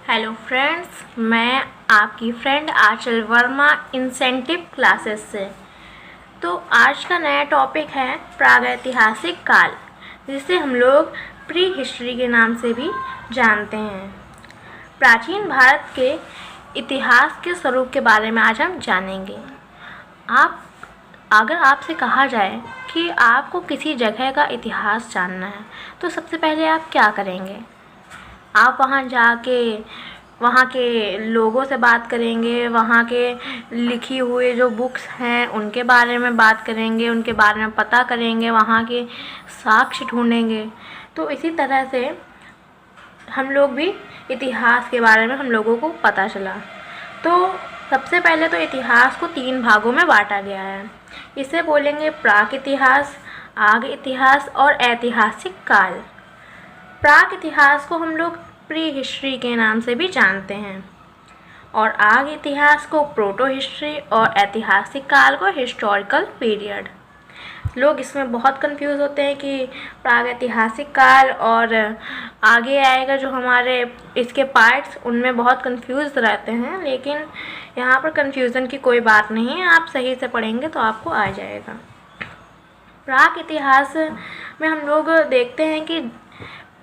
Hello friends, मैं आपकी friend आंचल Verma incentive classes से। तो आज का नया टॉपिक है प्रागैतिहासिक काल, जिसे हम लोग प्री हिस्ट्री के नाम से भी जानते हैं। प्राचीन भारत के इतिहास के स्वरूप के बारे में आज हम जानेंगे। अगर आपसे कहा जाए कि आपको किसी जगह का इतिहास जानना है तो सबसे पहले आप क्या करेंगे? आप वहाँ जाके वहाँ के लोगों से बात करेंगे, वहाँ के लिखी हुए जो बुक्स हैं उनके बारे में बात करेंगे, उनके बारे में पता करेंगे, वहाँ के साक्ष्य ढूंढेंगे। तो इसी तरह से हम लोग भी इतिहास के बारे में हम लोगों को पता चला। तो सबसे पहले तो इतिहास को 3 भागों में बांटा गया है। इसे बोलेंगे प्राक इतिहास, आग इतिहास और ऐतिहासिक काल। प्राक इतिहास को हम लोग प्री हिस्ट्री के नाम से भी जानते हैं और आग इतिहास को प्रोटो हिस्ट्री और ऐतिहासिक काल को हिस्टोरिकल पीरियड। लोग इसमें बहुत कंफ्यूज होते हैं कि प्रागैतिहासिक काल और आगे आएगा जो हमारे इसके पार्ट्स, उनमें बहुत कंफ्यूज रहते हैं, लेकिन यहाँ पर कंफ्यूजन की कोई बात नहीं है। आप सही से पढ़ेंगे तो आपको आ जाएगा। प्राक इतिहास में हम लोग देखते हैं कि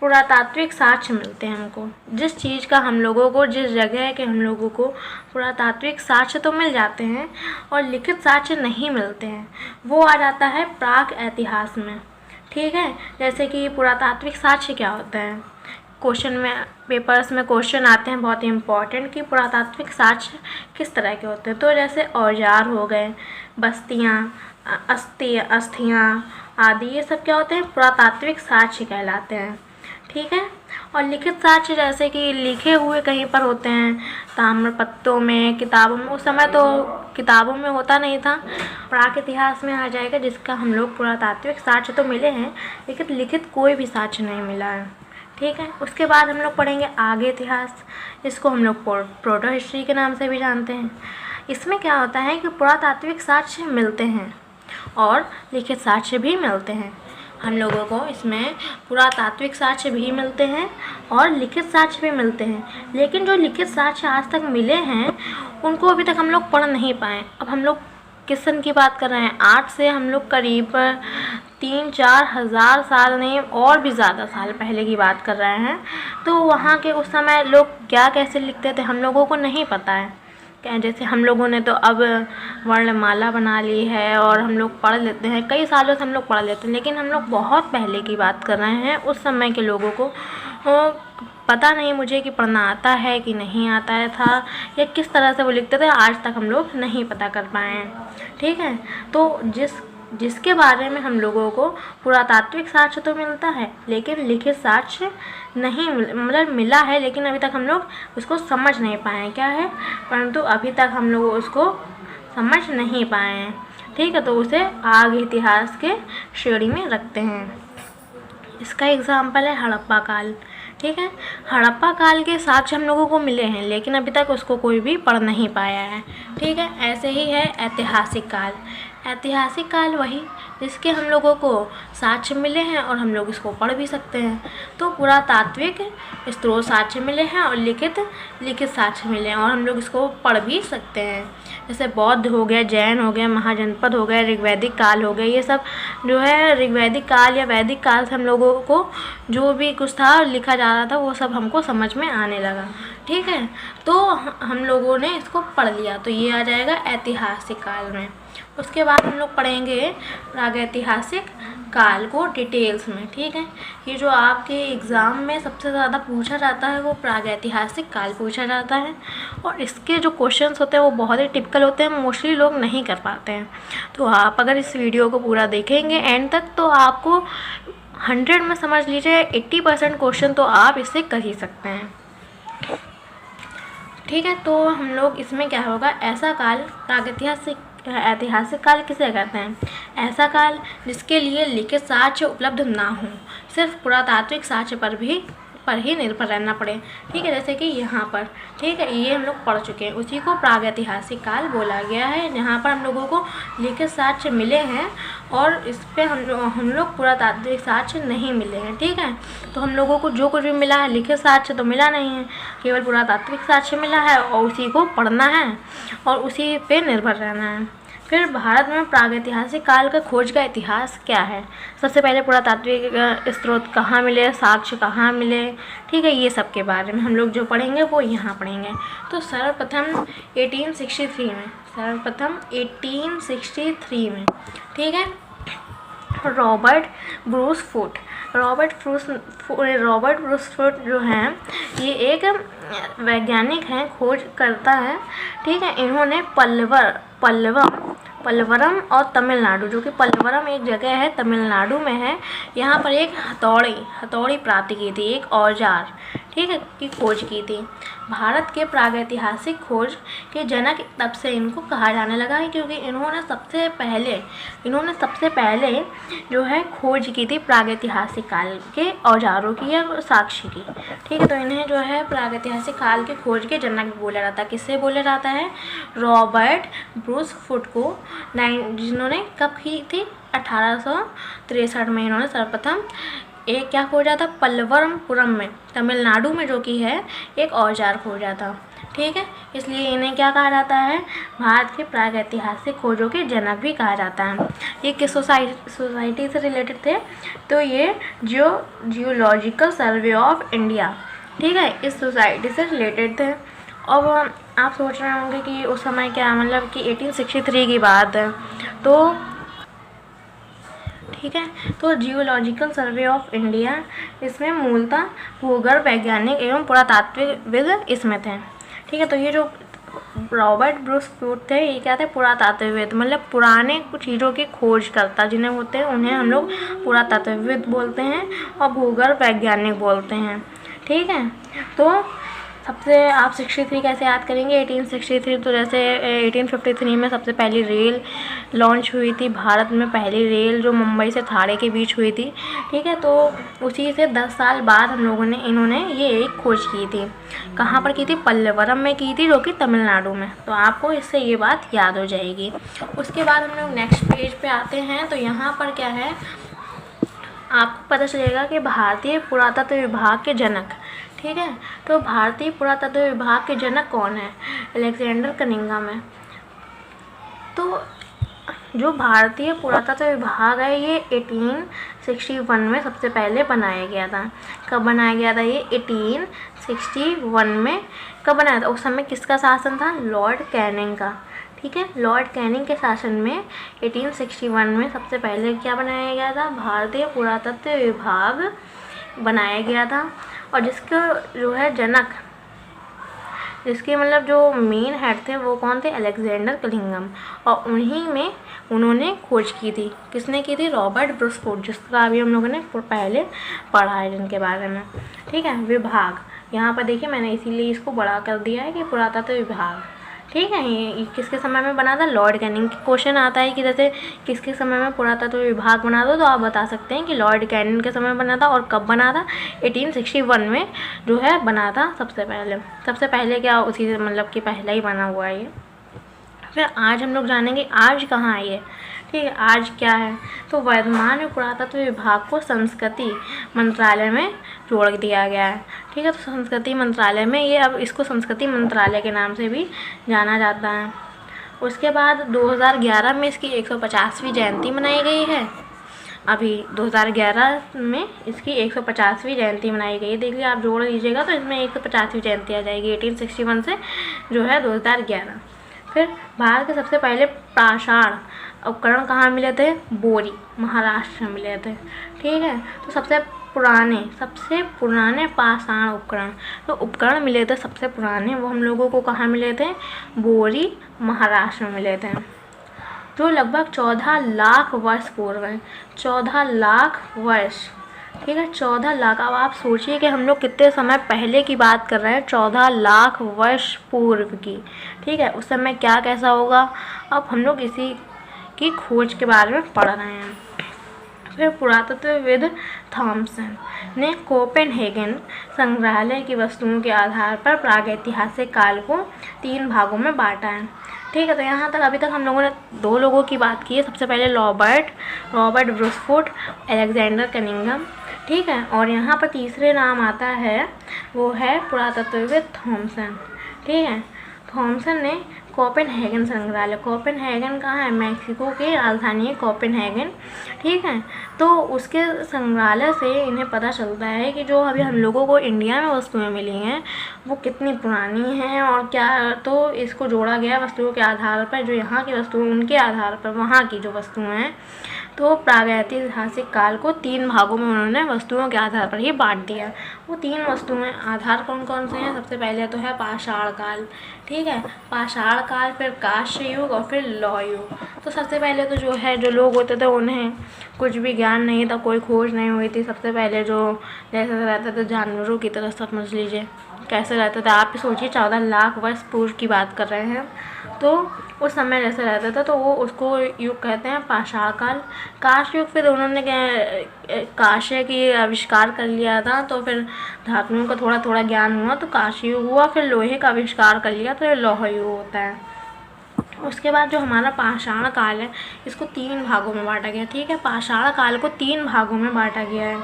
पुरातात्विक साक्ष्य मिलते हैं हमको। जिस चीज़ का हम लोगों को, जिस जगह के हम लोगों को पुरातात्विक साक्ष्य तो मिल जाते हैं और लिखित साक्ष्य नहीं मिलते हैं, वो आ जाता है प्राक इतिहास में। ठीक है, जैसे कि पुरातात्विक साक्ष्य क्या होता है, क्वेश्चन में, पेपर्स में क्वेश्चन आते हैं बहुत ही इम्पॉर्टेंट कि पुरातात्विक साक्ष्य किस तरह के होते हैं। तो जैसे औजार हो गए, बस्तियाँ, अस्थियाँ आदि, ये सब क्या होते हैं, पुरातात्विक साक्ष्य कहलाते हैं। ठीक है, और लिखित साक्ष्य जैसे कि लिखे हुए कहीं पर होते हैं, ताम्रपत्रों में, किताबों में। उस समय तो किताबों में होता नहीं था, प्राक इतिहास में आ जाएगा, जिसका हम लोग पुरातात्विक साक्ष्य तो मिले हैं लेकिन लिखित कोई भी साक्ष्य नहीं मिला है। ठीक है, उसके बाद हम लोग पढ़ेंगे आगे इतिहास, जिसको हम लोग प्रोटो हिस्ट्री के नाम से भी जानते हैं। इसमें क्या होता है कि पुरातात्विक साक्ष्य मिलते हैं और लिखित साक्ष्य भी मिलते हैं। हम लोगों को इसमें पुरातात्विक साक्ष्य भी मिलते हैं और लिखित साक्ष्य भी मिलते हैं, लेकिन जो लिखित साक्ष्य आज तक मिले हैं उनको अभी तक हम लोग पढ़ नहीं पाए। अब हम लोग किस सन की बात कर रहे हैं, आज से हम लोग करीब 3-4 हज़ार साल नहीं और भी ज़्यादा साल पहले की बात कर रहे हैं। तो वहाँ के उस समय लोग क्या कैसे लिखते थे हम लोगों को नहीं पता है। क्या, जैसे हम लोगों ने तो अब वर्णमाला बना ली है और हम लोग पढ़ लेते हैं, कई सालों से हम लोग पढ़ लेते हैं, लेकिन हम लोग बहुत पहले की बात कर रहे हैं। उस समय के लोगों को पता नहीं मुझे कि पढ़ना आता है कि नहीं आता है था, या किस तरह से वो लिखते थे, आज तक हम लोग नहीं पता कर पाए हैं। ठीक है, तो जिसके बारे में हम लोगों को पुरातात्विक साक्ष्य तो मिलता है लेकिन लिखित साक्ष्य नहीं मतलब मिला है, लेकिन अभी तक हम लोग उसको समझ नहीं पाए हैं क्या है, परंतु अभी तक हम लोग उसको समझ नहीं पाए हैं। ठीक है, तो उसे आग इतिहास के श्रेणी में रखते हैं। इसका एग्जाम्पल है हड़प्पा काल। ठीक है, हड़प्पा काल के साक्ष्य हम लोगों को मिले हैं लेकिन अभी तक उसको कोई भी पढ़ नहीं पाया है। ठीक है, ऐसे ही है ऐतिहासिक काल। ऐतिहासिक काल वही जिसके हम लोगों को साक्ष्य मिले हैं और हम लोग इसको पढ़ भी सकते हैं। तो पुरातात्विक स्रोत साक्ष्य मिले हैं और लिखित साक्ष्य मिले हैं और हम लोग इसको पढ़ भी सकते हैं। जैसे बौद्ध हो गया, जैन हो गया, महाजनपद हो गया, ऋग्वैदिक काल हो गया, ये सब जो है ऋग्वैदिक काल या वैदिक काल से हम लोगों को जो भी कुछ था लिखा जा रहा था वो सब हमको समझ में आने लगा। ठीक है, तो हम लोगों ने इसको पढ़ लिया, तो ये आ जाएगा ऐतिहासिक काल में। उसके बाद हम लोग पढ़ेंगे प्रागैतिहासिक काल को डिटेल्स में। ठीक है, ये जो आपके एग्ज़ाम में सबसे ज़्यादा पूछा जाता है वो प्रागैतिहासिक काल पूछा जाता है और इसके जो क्वेश्चंस होते हैं वो बहुत ही टिपिकल होते हैं, मोस्टली लोग नहीं कर पाते हैं। तो आप अगर इस वीडियो को पूरा देखेंगे एंड तक तो आपको 100 में समझ लीजिए 80% क्वेश्चन तो आप इससे कर ही सकते हैं। ठीक है, तो हम लोग इसमें क्या होगा, ऐसा काल ऐतिहासिक काल किसे कहते हैं, ऐसा काल जिसके लिए लिखित साक्ष्य उपलब्ध ना हो, सिर्फ पुरातात्विक साक्ष्य पर भी पर ही निर्भर रहना पड़े। ठीक है, जैसे कि यहाँ पर, ठीक है, ये हम लोग पढ़ चुके हैं। उसी को प्रागैतिहासिक काल बोला गया है, जहाँ पर हम लोगों को लिखित साक्ष्य मिले हैं और इस पर हम लोग पुरातात्विक साक्ष्य नहीं मिले हैं। ठीक है, तो हम लोगों को जो कुछ भी मिला है लिखित साक्ष्य तो मिला नहीं है, केवल पुरातात्विक साक्ष्य मिला है और उसी को पढ़ना है और उसी पे निर्भर रहना है। फिर भारत में प्रागैतिहासिक काल का खोज का इतिहास क्या है? सबसे पहले पुरातात्विक स्रोत कहाँ मिले, साक्ष्य कहाँ मिले, ठीक है, ये सब के बारे में हम लोग जो पढ़ेंगे वो यहाँ पढ़ेंगे। तो सर्वप्रथम 1863 में, सर्वप्रथम 1863 में, ठीक है, Robert Bruce foot, Robert Bruce foot जो हैं ये एक वैज्ञानिक हैं, खोज करता है। ठीक है, इन्होंने पल्लवरम और तमिलनाडु, जो कि पल्लवरम एक जगह है तमिलनाडु में है, यहाँ पर एक हथौड़ी प्राप्त की थी, एक औजार, ठीक है, की खोज की थी। भारत के प्रागैतिहासिक खोज के जनक तब से इनको कहा जाने लगा है, क्योंकि इन्होंने सबसे पहले जो है खोज की थी प्रागैतिहासिक काल के औजारों की या साक्ष्य की। ठीक है, तो इन्हें जो है प्रागैतिहासिक काल के खोज के जनक बोला जाता है। किससे बोला जाता है? रॉबर्ट ब्रूस फुट को, जिन्होंने कब की थी? 1863 में इन्होंने सर्वप्रथम एक क्या खोजा था? पल्लवरमपुरम में, तमिलनाडु में, जो कि है एक औजार खोजा था। ठीक है, इसलिए इन्हें क्या कहा जाता है? भारत के प्रागैतिहासिक खोजों के जनक भी कहा जाता है। ये किस सोसाइटी से रिलेटेड थे? तो ये जियोलॉजिकल सर्वे ऑफ इंडिया, ठीक है, इस सोसाइटी से रिलेटेड थे। अब आप सोच रहे होंगे कि उस समय क्या, मतलब कि 1863 की बात है, तो ठीक है, तो जियोलॉजिकल सर्वे ऑफ इंडिया, इसमें मूलतः भूगर्भ वैज्ञानिक एवं पुरातात्विकविद इसमें थे। ठीक है, तो ये जो रॉबर्ट ब्रूस फुट थे, ये क्या थे? पुरातात्विकविद, मतलब पुराने कुछ चीज़ों की खोज करता जिन्हें होते हैं उन्हें हम लोग पुरातात्विकविद बोलते हैं और भूगर्भ वैज्ञानिक बोलते हैं। ठीक है, तो सबसे आप 63 कैसे याद करेंगे? 1863, तो जैसे 1853 में सबसे पहली रेल लॉन्च हुई थी भारत में, पहली रेल जो मुंबई से थाने के बीच हुई थी। ठीक है, तो उसी से 10 साल बाद इन्होंने ये एक खोज की थी। कहाँ पर की थी? पल्लवरम में की थी, जो कि तमिलनाडु में। तो आपको इससे ये बात याद हो जाएगी। उसके बाद हम लोग नेक्स्ट पेज पे आते हैं, तो यहाँ पर क्या है, आपको पता चलेगा कि भारतीय पुरातत्व विभाग के जनक, ठीक है, तो भारतीय पुरातत्व विभाग के जनक कौन है? अलेक्जेंडर कनिंघम है। तो जो भारतीय पुरातत्व विभाग है ये 1861 में सबसे पहले बनाया गया था। कब बनाया गया था ये? 1861 में। कब बनाया था? उस समय किसका शासन था? लॉर्ड कैनिंग का। ठीक है, लॉर्ड कैनिंग के शासन में 1861 में सबसे पहले क्या बनाया गया था? भारतीय पुरातत्व विभाग बनाया गया था। और जिसका जो है जनक, जिसके मतलब जो मेन हेड थे वो कौन थे? Alexander Cunningham. और उन्हीं में उन्होंने खोज की थी। किसने की थी? रॉबर्ट ब्रूस फुट, जिसका अभी हम लोगों ने पहले पढ़ा है जिनके बारे में। ठीक है, विभाग, यहाँ पर देखिए मैंने इसीलिए इसको बड़ा कर दिया है कि पुरातत्व विभाग। ठीक है, ये किसके समय में बना था? Lord Canning. क्वेश्चन आता है कि जैसे किसके समय में पुरातत्व विभाग बना था, तो आप बता सकते हैं कि लॉर्ड कैनिंग के समय में बना था। और कब बना था? 1861 में जो है बना था सबसे पहले क्या, उसी से मतलब कि पहले ही बना हुआ है ये। फिर आज हम लोग जानेंगे आज कहाँ है ये। ठीक है, आज क्या है? तो वर्तमान में पुरातत्व विभाग को संस्कृति मंत्रालय में जोड़ दिया गया है। ठीक है, तो संस्कृति मंत्रालय में ये, अब इसको संस्कृति मंत्रालय के नाम से भी जाना जाता है। उसके बाद 2011 में इसकी 150वीं जयंती मनाई गई है। अभी 2011 में इसकी 150वीं जयंती मनाई गई है। देखिए आप जोड़ लीजिएगा तो इसमें 150वीं जयंती आ जाएगी 1861 से जो है 2011। फिर भारत के सबसे पहले पाषाण उपकरण कहाँ मिले थे? बोरी, महाराष्ट्र में मिले थे। ठीक है, तो सबसे पुराने पाषाण उपकरण मिले थे सबसे पुराने, वो हम लोगों को कहाँ मिले थे? बोरी, महाराष्ट्र में मिले थे, जो लगभग 14 लाख वर्ष पूर्व है। 14 लाख वर्ष। ठीक है, 14 लाख। अब आप सोचिए कि हम लोग कितने समय पहले की बात कर रहे हैं, 14 लाख वर्ष पूर्व की। ठीक है, उस समय क्या कैसा होगा, अब हम लोग इसी की खोज के बारे में पढ़ रहे हैं। फिर पुरातत्वविद थॉमसन ने कोपेनहेगन संग्रहालय की वस्तुओं के आधार पर प्रागैतिहासिक काल को 3 भागों में बांटा है। ठीक है, तो यहाँ तक अभी तक हम लोगों ने 2 लोगों की बात की है। सबसे पहले रॉबर्ट ब्रूसफुट, अलेक्जेंडर कनिंघम। ठीक है, और यहाँ पर तीसरे नाम आता है, वो है पुरातत्वविद थॉमसन। ठीक है, थॉमसन ने कोपेनहेगन संग्रहालय, कोपेनहेगन कहाँ है, मैक्सिको की राजधानी है कोपेनहेगन। ठीक है, तो उसके संग्रहालय से इन्हें पता चलता है कि जो अभी हम लोगों को इंडिया में वस्तुएं मिली हैं वो कितनी पुरानी हैं और क्या, तो इसको जोड़ा गया वस्तुओं के आधार पर, जो यहाँ की वस्तुएं उनके आधार पर वहाँ की जो वस्तुएं हैं, तो प्रागैतिहासिक काल को 3 भागों में उन्होंने वस्तुओं के आधार पर ही बांट दिया। वो 3 वस्तुएं आधार कौन कौन से हैं? सबसे पहले तो है पाषाण काल। ठीक है, पाषाण काल, फिर कांस्य युग और फिर लौह युग। तो सबसे पहले तो जो है, जो लोग होते थे उन्हें कुछ भी ज्ञान नहीं था, कोई खोज नहीं हुई थी। सबसे पहले जो जैसे रहते थे जानवरों की तरह समझ लीजिए, कैसे रहते थे आप ही सोचिए, 14 लाख वर्ष पूर्व की बात कर रहे हैं। तो उस समय जैसे रहता था तो वो उसको युग कहते हैं पाषाण काल। कांस्य युग, फिर उन्होंने कांस्य की आविष्कार कर लिया था, तो फिर धातुओं का थोड़ा थोड़ा ज्ञान हुआ तो कांस्य युग हुआ। फिर लोहे का आविष्कार कर लिया तो ये लौह युग होता है। उसके बाद जो हमारा पाषाण काल है, इसको 3 भागों में बांटा गया। ठीक है, पाषाण काल को 3 भागों में बांटा गया है,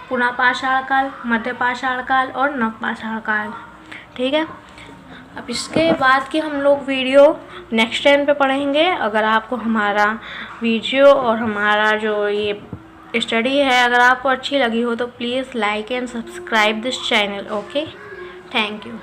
पुनः पाषाण काल, मध्य पाषाण काल और नवपाषाण काल। ठीक है, अब इसके बाद की हम लोग वीडियो नेक्स्ट टाइम पे पढ़ेंगे। अगर आपको हमारा वीडियो और हमारा जो ये स्टडी है अगर आपको अच्छी लगी हो तो please like and subscribe this channel. Okay, thank you.